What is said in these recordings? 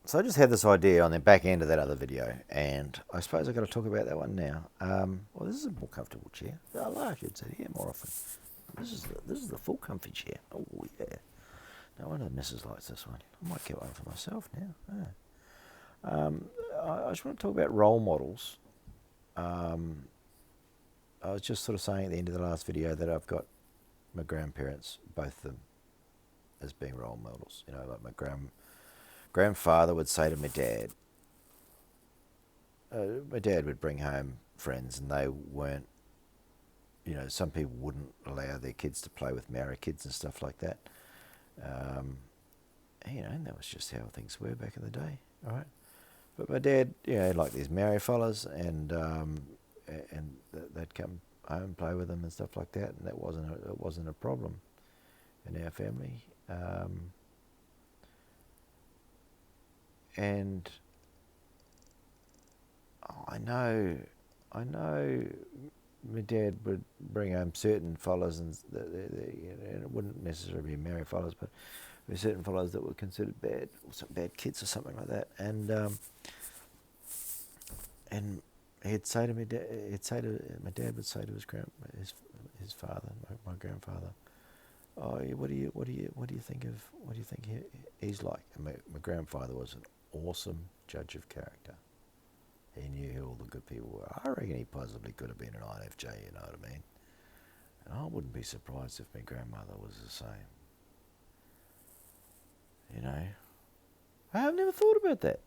So I just had this idea on the back end of that other video, and I suppose I've got to talk about that one now. Well, this is a more comfortable chair. I should sit here more often. This is the full comfy chair. Oh yeah. No wonder the missus likes this one. I might get one for myself now. I just want to talk about role models. I was just sort of saying at the end of the last video that I've got my grandparents, both of them, as being role models. You know, like my grandfather would say to my dad would bring home friends, and they weren't, you know, some people wouldn't allow their kids to play with married kids and stuff like that. You know, and that was just how things were back in the day, all right? But my dad, you know, like these married fellas, and they'd come home and play with them and stuff like that, and it wasn't a problem in our family. And I know my dad would bring home certain fellas, and it wouldn't necessarily be married fellas, but there were certain fellas that were considered bad, or some bad kids or something like that. And he'd say to my dad would say to his father, my grandfather, "Oh, what do you think he's like?" And my grandfather was an awesome judge of character. He knew who all the good people were. I reckon he possibly could have been an INFJ, you know what I mean? And I wouldn't be surprised if my grandmother was the same. You know, I have never thought about that.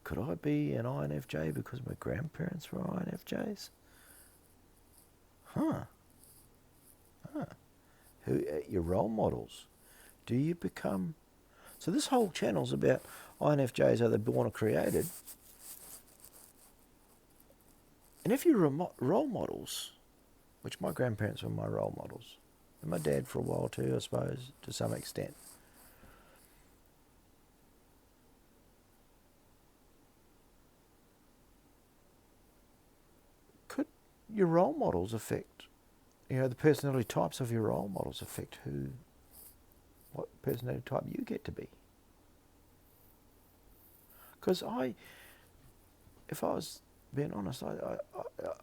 Could I be an INFJ because my grandparents were INFJs? Huh. Who your role models? Do you become... So this whole channel's about INFJs, are they born or created? And if you're role models, which my grandparents were my role models, and my dad for a while too, I suppose, to some extent. Could your role models affect, you know, the personality types of your role models affect what personality type you get to be? Because if I was being honest,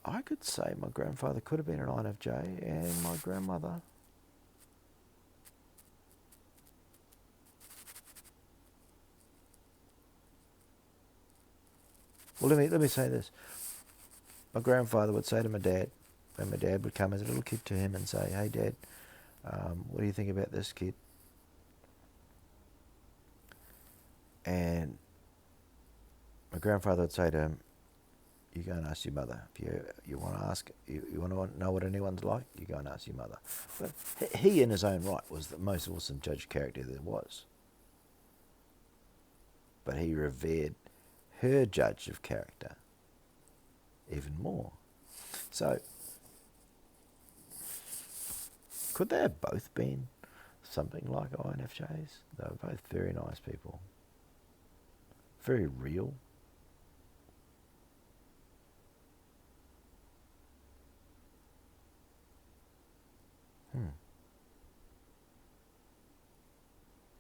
I could say my grandfather could have been an INFJ, and my grandmother... Well, let me say this. My grandfather would say to my dad, and my dad would come as a little kid to him and say, "Hey, Dad, what do you think about this kid?" And my grandfather would say to him, "You go and ask your mother. If you want to ask, you want to know what anyone's like, you go and ask your mother." But he, in his own right, was the most awesome judge of character there was. But he revered her judge of character even more. So, could they have both been something like INFJs? They were both very nice people. Very real.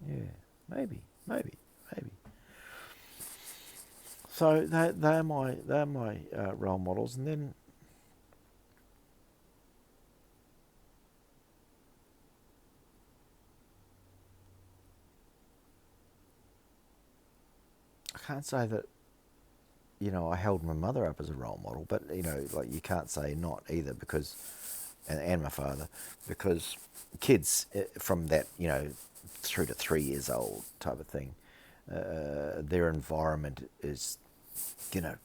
Yeah, maybe. So they're my role models, and then I can't say that, you know, I held my mother up as a role model, but, you know, like, you can't say not either, because, and my father, because kids from that, you know, through to 3 years old type of thing, their environment is, you know,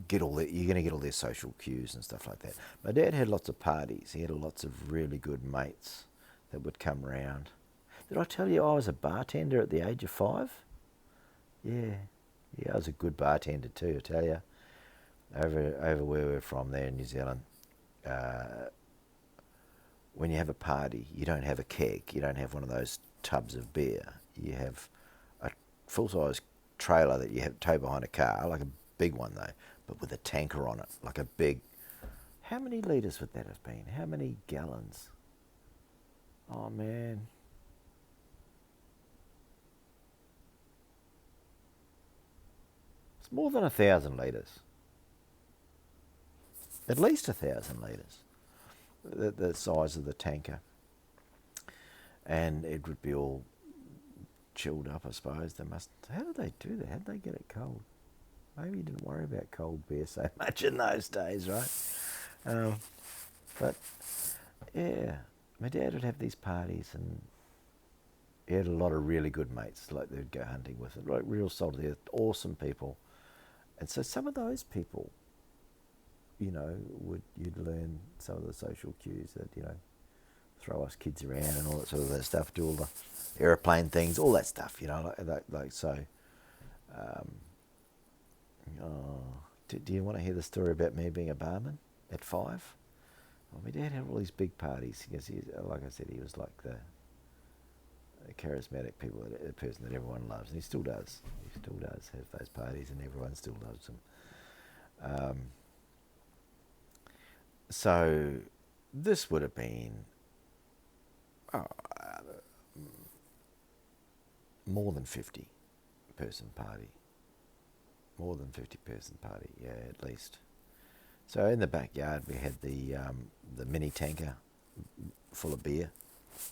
you're going to get all their social cues and stuff like that. My dad had lots of parties. He had lots of really good mates that would come round. Did I tell you I was a bartender at the age of 5? Yeah, I was a good bartender too, I tell you. Over where we're from there in New Zealand, when you have a party, you don't have a keg. You don't have one of those tubs of beer. You have a full-size trailer that you have tow behind a car, like a big one though, but with a tanker on it, like a big How many litres would that have been? How many gallons? Oh man. It's more than 1,000 litres. At least 1,000 litres. The size of the tanker. And it would be all chilled up, I suppose. How did they do that? How did they get it cold? Maybe you didn't worry about cold beer so much in those days, right? But yeah, my dad would have these parties, and he had a lot of really good mates, like they'd go hunting with, like real salt of the earth, awesome people. And so some of those people, you'd learn some of the social cues that, throw us kids around and all that sort of that stuff, do all the aeroplane things, all that stuff, so. Do you want to hear the story about me being a barman at 5? Well, my dad had all these big parties because like I said, he was like the charismatic person that everyone loves, and he still does. He still does have those parties, and everyone still loves them. So this would have been more than 50-person party. More than 50-person party, yeah, at least. So in the backyard we had the mini tanker full of beer,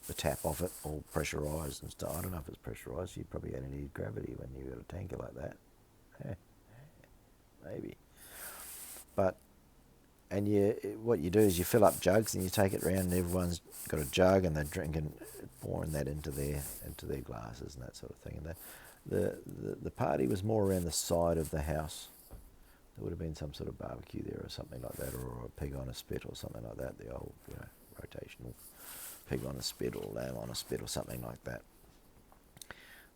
the tap off it, all pressurised and stuff. I don't know if it's pressurised. You probably only need gravity when you got a tanker like that. Maybe. But what you do is you fill up jugs and you take it around, and everyone's got a jug and they're drinking, pouring that into their glasses and that sort of thing. And the party was more around the side of the house. There would have been some sort of barbecue there or something like that, or a pig on a spit or something like that, the old rotational pig on a spit or lamb on a spit or something like that.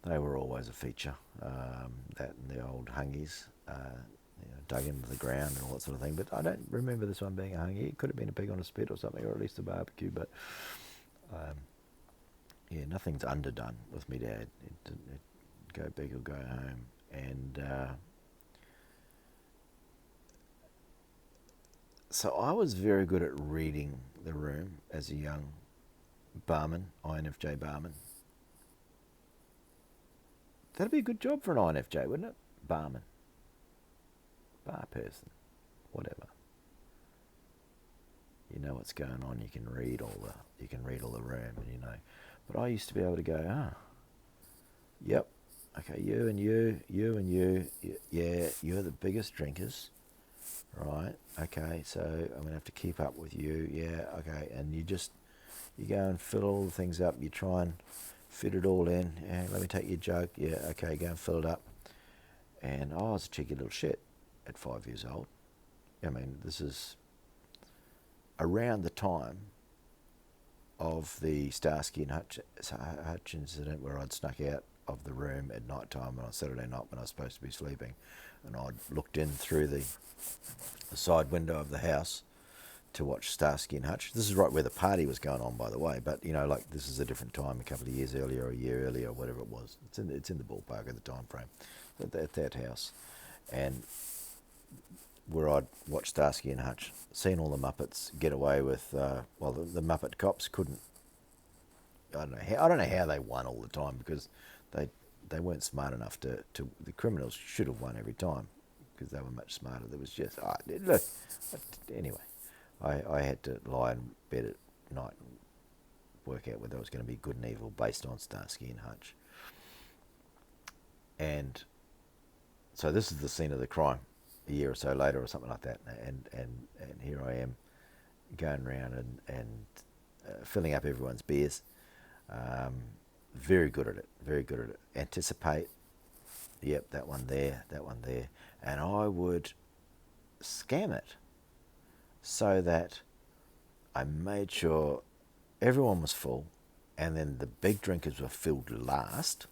They were always a feature, that and the old hungies, dug into the ground and all that sort of thing. But I don't remember this one being a hungy. It could have been a pig on a spit or something, or at least a barbecue, but nothing's underdone with me dad. It go big or go home. And so I was very good at reading the room as a young barman, INFJ barman. That'd be a good job for an INFJ, wouldn't it? Barman. Bar person. Whatever. You know what's going on, you can read all the room, and But I used to be able to go, yep, okay, you and you, yeah, you're the biggest drinkers, right? Okay, so I'm going to have to keep up with you, yeah, okay, and you go and fill all the things up, you try and fit it all in, yeah, let me take your jug, yeah, okay, go and fill it up. And I was a cheeky little shit at 5 years old. I mean, this is around the time of the Starsky and Hutch incident, where I'd snuck out of the room at night time on a Saturday night when I was supposed to be sleeping, and I'd looked in through the side window of the house to watch Starsky and Hutch. This is right where the party was going on, by the way, but this is a different time, a couple of years earlier, or a year earlier, or whatever it was. It's in the ballpark of the time frame at that house. And where I'd watched Starsky and Hutch, seen all the Muppets get away with, the Muppet cops couldn't, I don't know how they won all the time, because they weren't smart enough to the criminals should have won every time, because they were much smarter. There was just, look, anyway, I had to lie in bed at night and work out whether I was going to be good and evil based on Starsky and Hutch. And so this is the scene of the crime a year or so later or something like that, and here I am going around and filling up everyone's beers. Very good at it. Anticipate, yep, that one there, and I would scam it so that I made sure everyone was full, and then the big drinkers were filled last,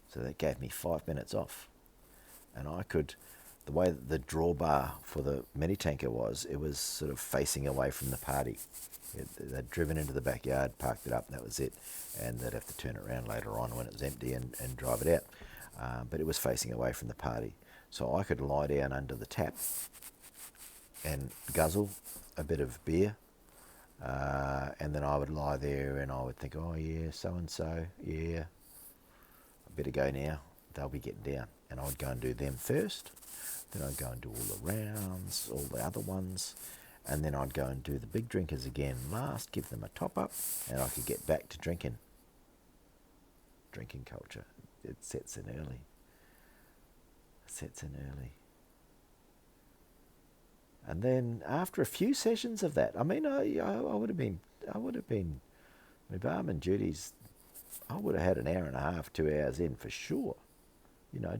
so that gave me 5 minutes off. And I could, the way that the drawbar for the mini tanker was, it was sort of facing away from the party. They'd driven into the backyard, parked it up, and that was it. And they'd have to turn it around later on when it was empty and drive it out. But it was facing away from the party. So I could lie down under the tap and guzzle a bit of beer, and then I would lie there and I would think, oh yeah, so and so, yeah, I better go now. They'll be getting down, and I would go and do them first. Then I'd go and do all the rounds, all the other ones, and then I'd go and do the big drinkers again last, give them a top up, and I could get back to drinking. Drinking culture, it sets in early. And then after a few sessions of that, I mean, I would have been, my barman duties, I would have had an hour and a half, 2 hours in for sure,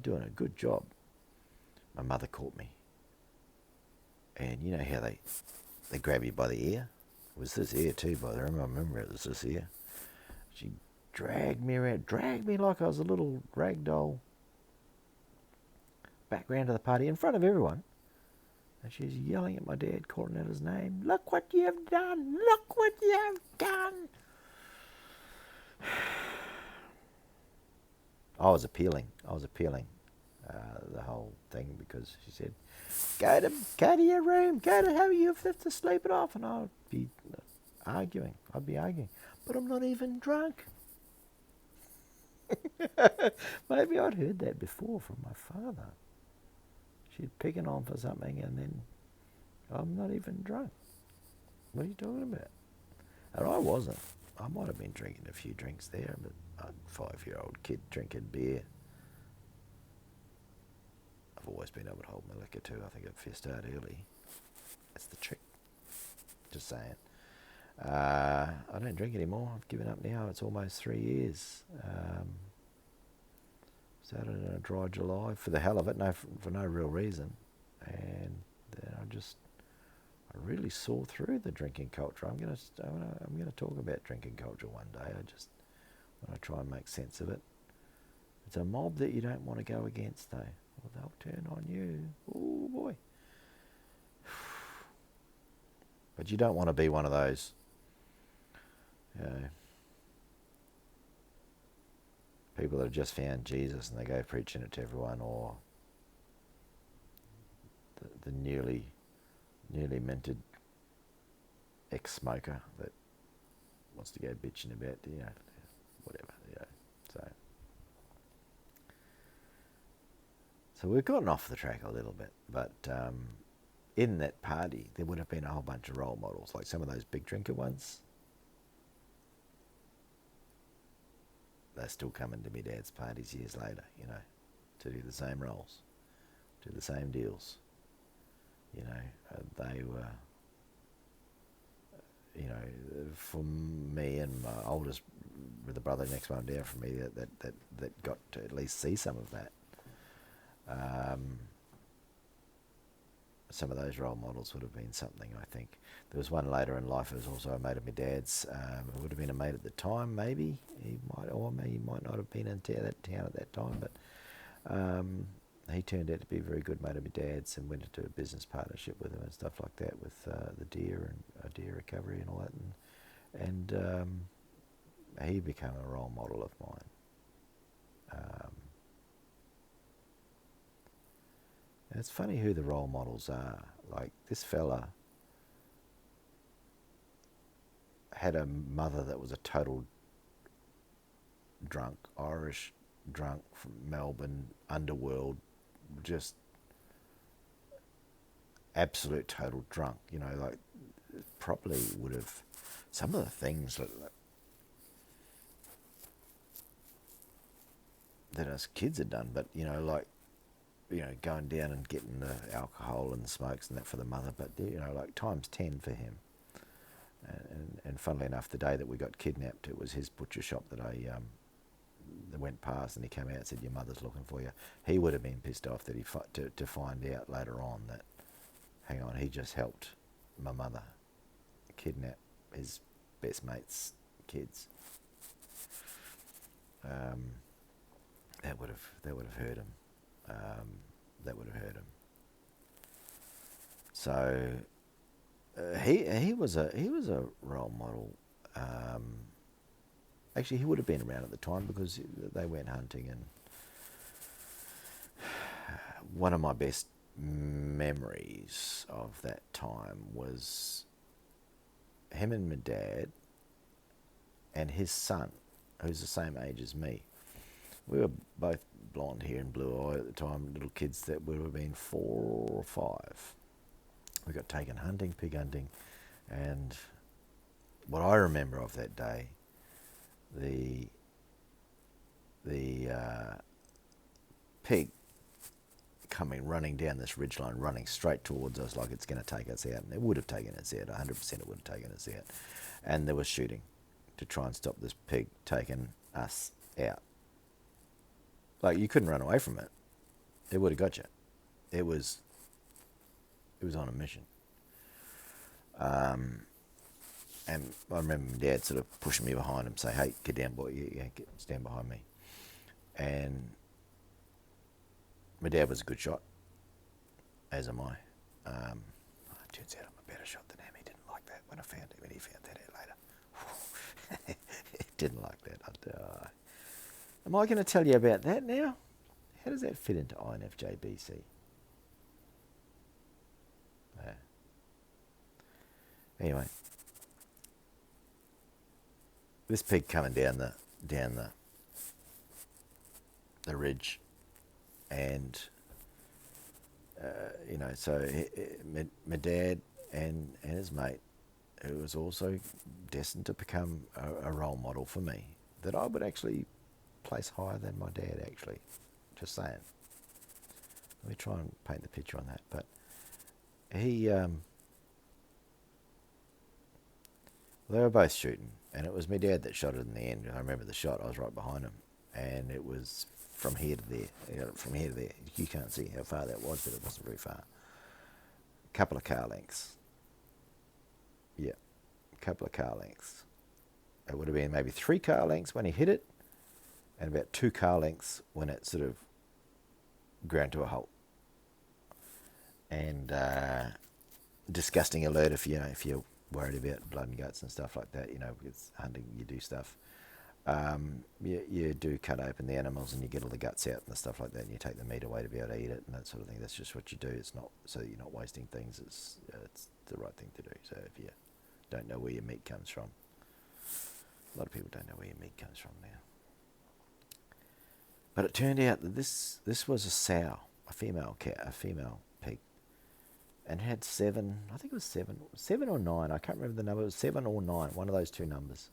doing a good job. My mother caught me, and you know how they grab you by the ear? It was this ear too, by the way. I remember it was this ear. She dragged me around, dragged me like I was a little rag doll back round to the party in front of everyone. And she's yelling at my dad, calling out his name. Look what you have done! Look what you have done! I was appealing the whole thing, because she said, go to your room, go to how you have to sleep it off. And I'd be arguing, but I'm not even drunk. Maybe I'd heard that before from my father. She'd picking on for something, and then, I'm not even drunk. What are you talking about? And I wasn't. I might have been drinking a few drinks there, but a 5-year-old kid drinking beer. I've always been able to hold my liquor too. I think if you start early, that's the trick. Just saying. I don't drink anymore. I've given up now. It's almost 3 years. Started in a dry July for the hell of it, for no real reason, and then I really saw through the drinking culture. I'm gonna talk about drinking culture one day. I just want to try and make sense of it. It's a mob that you don't want to go against, though. Well, they'll turn on you. Oh boy! But you don't want to be one of those, people that have just found Jesus and they go preaching it to everyone, or the newly minted ex-smoker that wants to go bitching about, whatever, So we've gotten off the track a little bit, but in that party there would have been a whole bunch of role models, like some of those big drinker ones. They're still coming to my dad's parties years later, to do the same roles, do the same deals. They were, for me and my oldest, with the brother next one down from me, that got to at least see some of that. Some of those role models would have been something, I think. There was one later in life who was also a mate of my dad's. Who would have been a mate at the time, maybe. He might not have been in that town at that time, but he turned out to be a very good mate of my dad's, and went into a business partnership with him and stuff like that, with the deer and deer recovery and all that. And he became a role model of mine. And it's funny who the role models are. Like, this fella had a mother that was a total drunk, Irish drunk from Melbourne, underworld, just absolute total drunk, like probably would have, some of the things that us kids had done, but going down and getting the alcohol and the smokes and that for the mother, but like times 10 for him. And funnily enough, the day that we got kidnapped, it was his butcher shop that that went past, and he came out and said, "Your mother's looking for you." He would have been pissed off that to find out later on that, hang on, he just helped my mother kidnap his best mate's kids. That would have hurt him. That would have hurt him. So he was a role model. Actually, he would have been around at the time, because they went hunting, and one of my best memories of that time was him and my dad and his son, who's the same age as me. We were both blonde hair and blue eye at the time, little kids that would have been 4 or 5. We got taken hunting, pig hunting, and what I remember of that day, the pig coming running down this ridgeline, running straight towards us like it's going to take us out, and it would have taken us out, 100% it would have taken us out. And there was shooting to try and stop this pig taking us out. Like, you couldn't run away from it. It would have got you. It was on a mission. And I remember my dad sort of pushing me behind him, say, "Hey, get down, boy, stand behind me." And my dad was a good shot, as am I. It turns out I'm a better shot than him. He didn't like that when he found that out later. He didn't like that. Am I going to tell you about that now? How does that fit into INFJ Bc? Yeah. Anyway, this pig coming down the ridge, and so my dad and his mate, who was also destined to become a role model for me, that I would actually place higher than my dad, actually. Just saying. Let me try and paint the picture on that. But he, they were both shooting, and it was my dad that shot it in the end. I remember the shot. I was right behind him, and it was from here to there. From here to there. You can't see how far that was, but it wasn't very far. A couple of car lengths. Yeah, a couple of car lengths. It would have been maybe 3 car lengths when he hit it, and about 2 car lengths when it sort of ground to a halt. And disgusting alert if you're worried about blood and guts and stuff like that. With hunting, you do stuff. You do cut open the animals and you get all the guts out and stuff like that, and you take the meat away to be able to eat it and that sort of thing. That's just what you do. It's not so that you're not wasting things. It's the right thing to do. So if you don't know where your meat comes from, a lot of people don't know where your meat comes from now. But it turned out that this was a sow, a female pig, and had 7. I think it was 7 or 9. I can't remember the number. It was 7 or 9, one of those 2 numbers.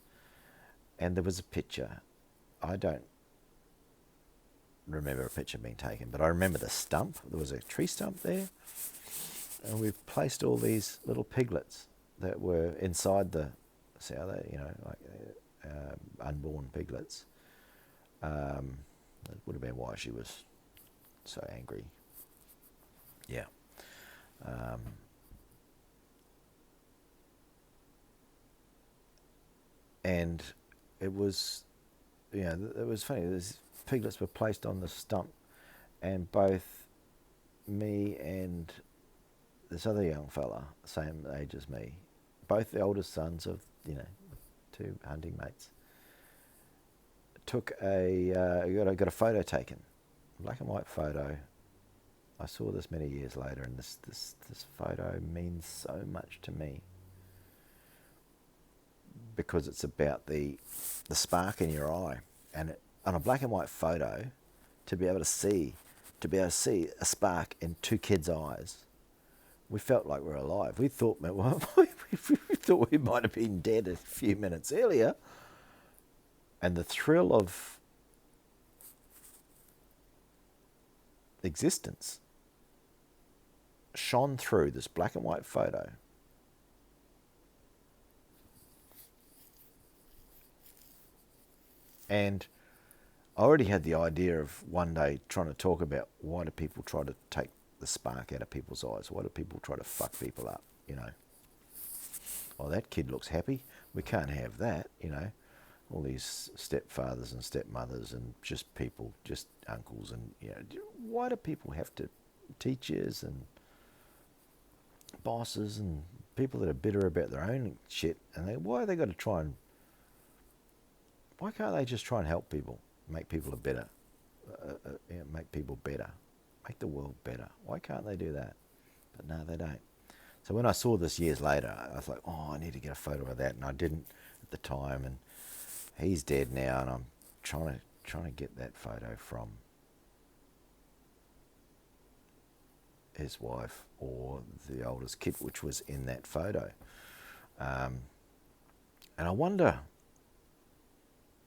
And there was a picture. I don't remember a picture being taken, but I remember the stump. There was a tree stump there, and we've placed all these little piglets that were inside the sow. Unborn piglets. That would have been why she was so angry. Yeah. And it was, it was funny. These piglets were placed on the stump, and both me and this other young fella, same age as me, both the oldest sons of 2 hunting mates, got a photo taken, black and white photo. I saw this many years later, and this photo means so much to me, because it's about the spark in your eye, and on a black and white photo, to be able to see a spark in 2 kids' eyes, we felt like we were alive. We thought we might have been dead a few minutes earlier, and the thrill of existence shone through this black and white photo. And I already had the idea of one day trying to talk about, why do people try to take the spark out of people's eyes? Why do people try to fuck people up? Oh, that kid looks happy. We can't have that, all these stepfathers and stepmothers and just uncles, and why do people have to, teachers and bosses and people that are bitter about their own shit, and why can't they just try and help people, make people make people better, make the world better. Why can't they do that? But no, they don't. So when I saw this years later, I was like, oh, I need to get a photo of that, and I didn't at the time. And he's dead now, and I'm trying to get that photo from his wife or the oldest kid, which was in that photo. And I wonder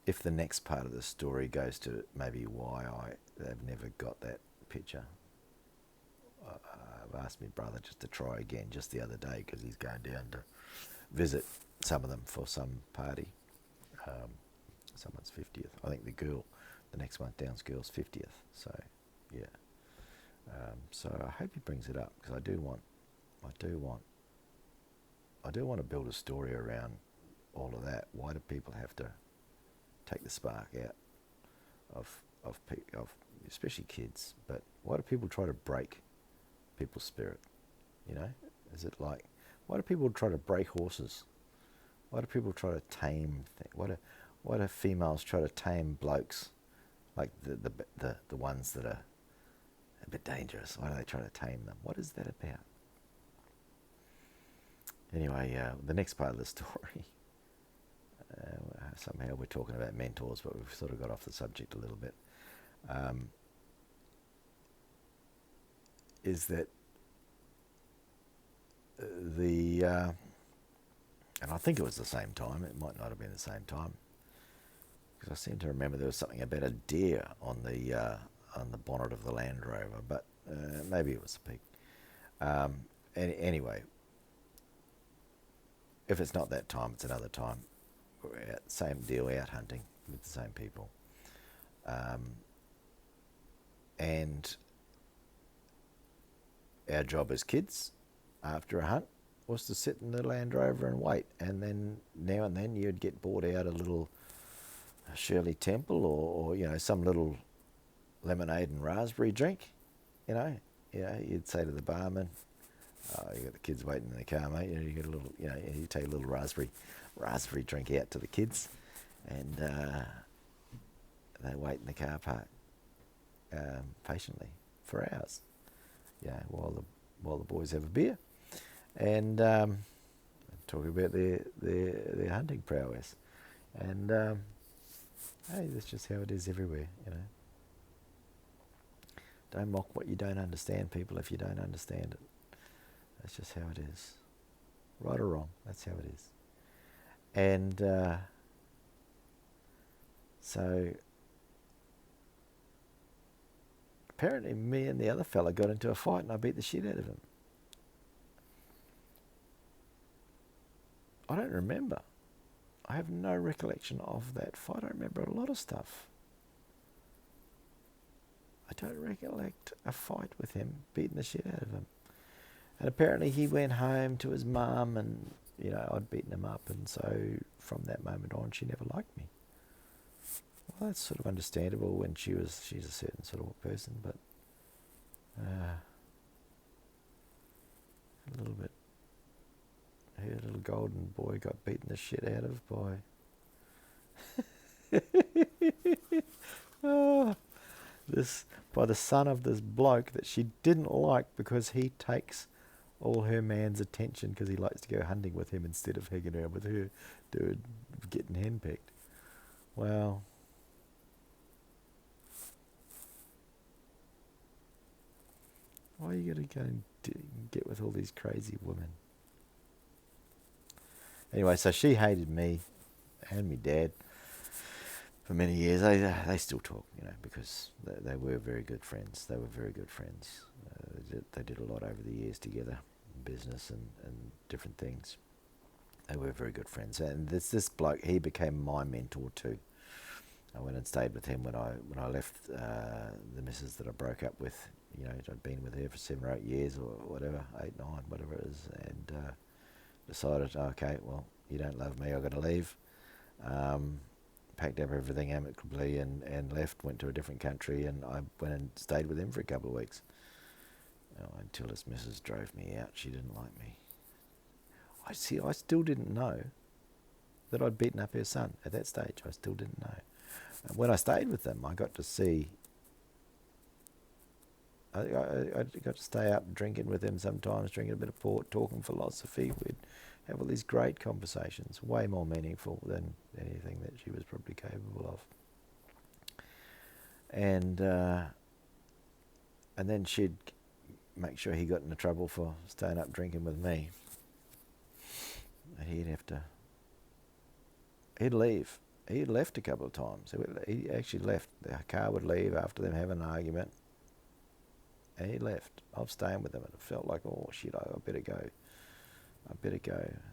if the next part of the story goes to maybe why they've never got that picture. I've asked my brother just to try again just the other day because he's going down to visit some of them for some party. Someone's 50th. I think the next one down's girl's 50th. So, yeah. So I hope he brings it up because I do want to build a story around all of that. Why do people have to take the spark out of especially kids? But why do people try to break people's spirit? You know, is it like, why do people try to break horses? Why do people try to tame things? Why do females try to tame blokes, like the ones that are a bit dangerous? Why do they try to tame them? What is that about? Anyway, the next part of the story, somehow we're talking about mentors, but we've sort of got off the subject a little bit, is that and I think it was the same time, it might not have been the same time, because I seem to remember there was something about a deer on the bonnet of the Land Rover, but maybe it was a pig. Anyway, if it's not that time, it's another time. We're out, same deal, out hunting with the same people. And our job as kids, after a hunt, was to sit in the Land Rover and wait. And then now and then you'd get bought out a little Shirley Temple or some little lemonade and raspberry drink. You'd say to the barman, "Oh, you got the kids waiting in the car, mate. You get a little, you take a little raspberry drink out to the kids, and they wait in the car park patiently for hours, while the boys have a beer and talk about their hunting prowess. And hey, that's just how it is everywhere, Don't mock what you don't understand, people, if you don't understand it. That's just how it is. Right or wrong, that's how it is. And so apparently me and the other fella got into a fight and I beat the shit out of him. I don't remember. I have no recollection of that fight. I remember a lot of stuff. I don't recollect a fight with him, beating the shit out of him. And apparently he went home to his mum and, I'd beaten him up. And so from that moment on, she never liked me. Well, that's sort of understandable when she's a certain sort of person, but a little bit. Her little golden boy got beaten the shit out of by the son of this bloke that she didn't like because he takes all her man's attention because he likes to go hunting with him instead of hanging out with her, getting henpecked. Well, why are you going to go and get with all these crazy women? Anyway, so she hated me and my dad for many years. They still talk, because they were very good friends. They were very good friends. They did a lot over the years together, business and different things. They were very good friends. And this bloke, he became my mentor too. I went and stayed with him when I left the missus that I broke up with. I'd been with her for 7 or 8 years or whatever, 8, 9, whatever it is, and decided, okay, well, you don't love me, I've got to leave. Packed up everything amicably and left, went to a different country, and I went and stayed with him for a couple of weeks. Until his missus drove me out. She didn't like me. I still didn't know that I'd beaten up her son at that stage. I still didn't know. And when I stayed with them, I got to see I got to stay up drinking with him sometimes, drinking a bit of port, talking philosophy. We'd have all these great conversations, way more meaningful than anything that she was probably capable of. And then she'd make sure he got into trouble for staying up drinking with me. And he'd leave. He'd left a couple of times. He actually left. The car would leave after them having an argument. And he left. I was staying with him, and it felt like, oh shit, I better go.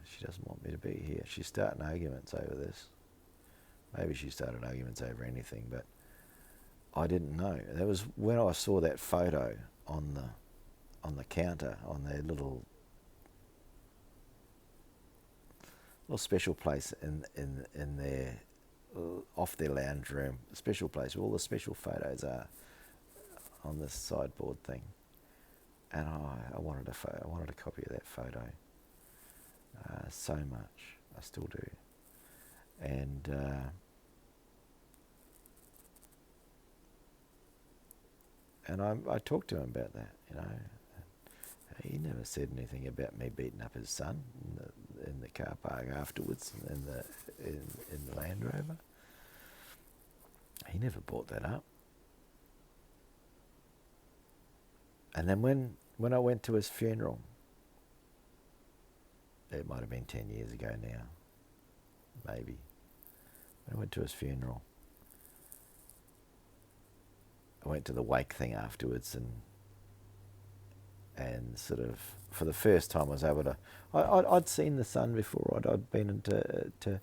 She doesn't want me to be here. She's starting arguments over this. Maybe she started arguments over anything, but I didn't know. That was when I saw that photo on the counter, on their little special place in their off their lounge room, special place where all the special photos are on this sideboard thing. And I wanted a copy of that photo so much. I still do. And I talked to him about that, you know. He never said anything about me beating up his son in the car park afterwards in the Land Rover. He never brought that up. And then when I went to his funeral, it might have been 10 years ago now, maybe. When I went to his funeral, I went to the wake thing afterwards, and sort of for the first time I was able to. I'd seen the son before. I'd been into.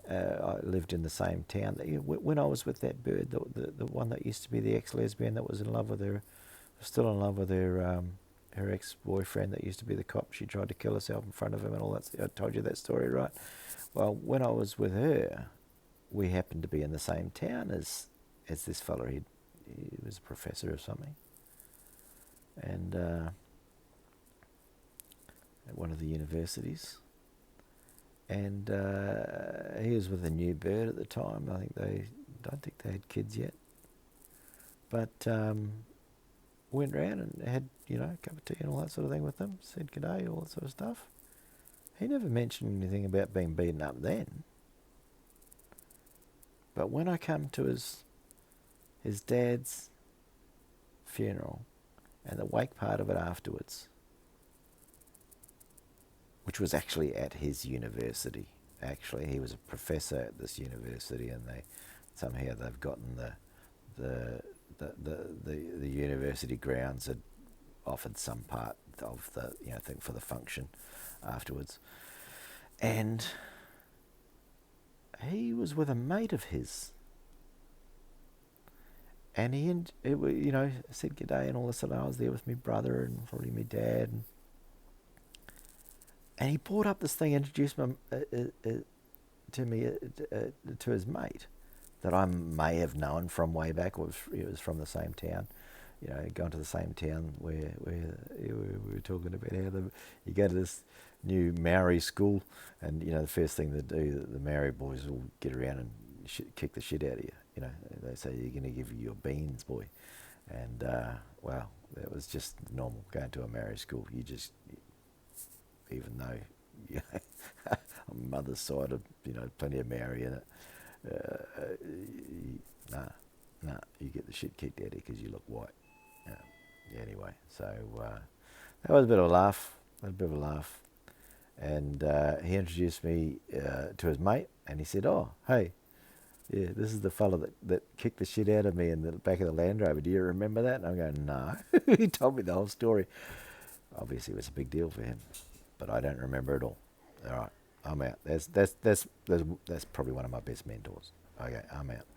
I lived in the same town. When I was with that bird, the one that used to be the ex-lesbian that was in love with her, still in love with her ex-boyfriend that used to be the cop. She tried to kill herself in front of him and all that. I told you that story, right? Well, when I was with her, we happened to be in the same town as this fella. He was a professor or something, and at one of the universities. And he was with a new bird at the time. I don't think they had kids yet. But went round and had, a cup of tea and all that sort of thing with them. Said g'day, all that sort of stuff. He never mentioned anything about being beaten up then. But when I come to his dad's funeral and the wake part of it afterwards, which was actually at his university. Actually, he was a professor at this university, and they've gotten the university grounds had offered some part of the thing for the function afterwards, and he was with a mate of his, and he said g'day and all this, and I was there with my brother and probably my dad. And he brought up this thing, introduced me to his mate that I may have known from way back. It was from the same town, gone to the same town where we were talking about how you go to this new Maori school, and the first thing they do, the Maori boys will get around and kick the shit out of you. They say you're going to give you your beans, boy, and well, that was just normal going to a Maori school. You just even though on mother's side of plenty of Maori in it, you get the shit kicked out of you because you look white. Anyway, so that was a bit of a laugh. And he introduced me to his mate, and he said, "Oh, hey, yeah, this is the fella that kicked the shit out of me in the back of the Land Rover. Do you remember that?" And I'm going, "No." He told me the whole story. Obviously, it was a big deal for him, but I don't remember it all. All right, I'm out. That's probably one of my best mentors. Okay, I'm out.